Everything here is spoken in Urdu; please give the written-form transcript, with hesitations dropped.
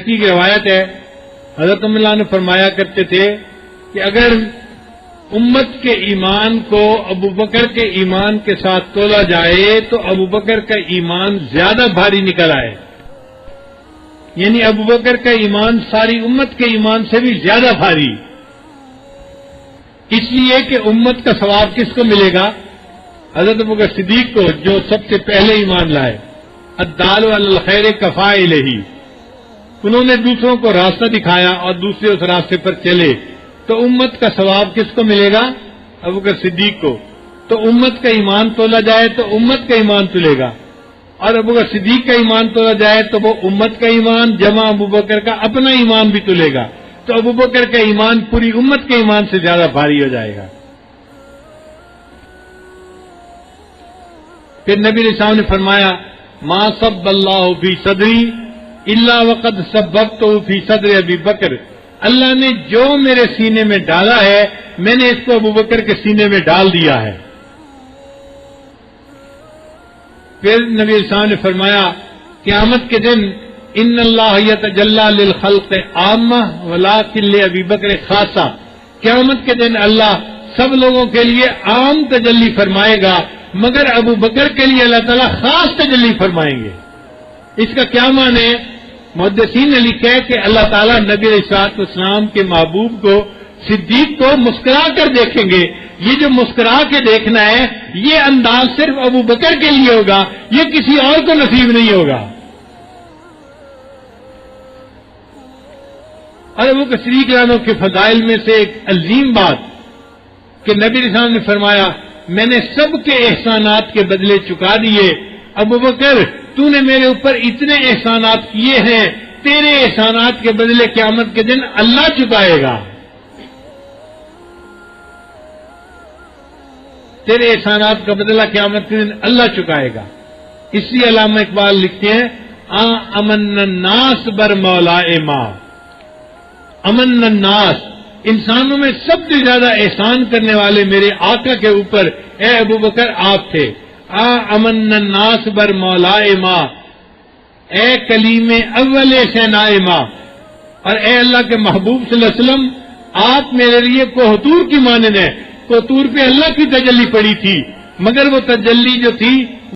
کی روایت ہے، حضرت اللہ نے فرمایا کرتے تھے کہ اگر امت کے ایمان کو ابو بکر کے ایمان کے ساتھ تولا جائے تو ابو بکر کا ایمان زیادہ بھاری نکل آئے، یعنی ابو بکر کا ایمان ساری امت کے ایمان سے بھی زیادہ بھاری، اس لیے کہ امت کا ثواب کس کو ملے گا؟ حضرت ابو بکر صدیق کو، جو سب سے پہلے ایمان لائے، الدال علی الخیر کفاعلہ، انہوں نے دوسروں کو راستہ دکھایا اور دوسرے اس راستے پر چلے، تو امت کا ثواب کس کو ملے گا؟ ابو بکر صدیق کو۔ تو امت کا ایمان تولا جائے تو امت کا ایمان تلے گا، اور ابو بکر صدیق کا ایمان تولا جائے تو وہ امت کا ایمان جمع ابو بکر کا اپنا ایمان بھی تلے گا، تو ابو بکر کا ایمان پوری امت کے ایمان سے زیادہ بھاری ہو جائے گا۔ پھر نبی علیہ السلام نے فرمایا، ما صب اللہ فی صدری الا وقد سببتہ فی صدر ابی بکر، اللہ نے جو میرے سینے میں ڈالا ہے میں نے اس کو ابو بکر کے سینے میں ڈال دیا ہے۔ پھر نبی علیہ السلام نے فرمایا، قیامت کے دن ان اللہ یتجلی للخلق عامہ ولکن لابی بکر خاصہ، قیامت کے دن اللہ سب لوگوں کے لیے عام تجلی فرمائے گا، مگر ابو بکر کے لیے اللہ تعالیٰ خاص تجلی فرمائیں گے۔ اس کا کیا معنی ہے؟ محدثین نے لکھا ہے کہ اللہ تعالیٰ نبی علیہ الصلوۃ والسلام کے محبوب کو، صدیق کو مسکرا کر دیکھیں گے۔ یہ جو مسکرا کے دیکھنا ہے یہ انداز صرف ابو بکر کے لیے ہوگا، یہ کسی اور کو نصیب نہیں ہوگا۔ اور ابو بکر صدیق رضی اللہ عنہ کے فضائل میں سے ایک عظیم بات کہ نبی علیہ السلام نے فرمایا، میں نے سب کے احسانات کے بدلے چکا دیے، ابو بکر تو نے میرے اوپر اتنے احسانات کیے ہیں، تیرے احسانات کے بدلے قیامت کے دن اللہ چکائے گا، تیرے احسانات کا بدلہ قیامت کے دن اللہ چکائے گا۔ اس لیے علامہ اقبال لکھتے ہیں، امن الناس بر مولا ما، امن الناس، انسانوں میں سب سے زیادہ احسان کرنے والے میرے آقا کے اوپر اے ابو بکر آپ تھے۔ امن الناس بر مولا ما، اے کلیم اول سینا ما، اور اے اللہ کے محبوب صلی اللہ علیہ وسلم آپ میرے لیے کوہتور کی مانند ہیں۔ کوہتور پہ اللہ کی تجلی پڑی تھی، مگر وہ تجلی جو تھی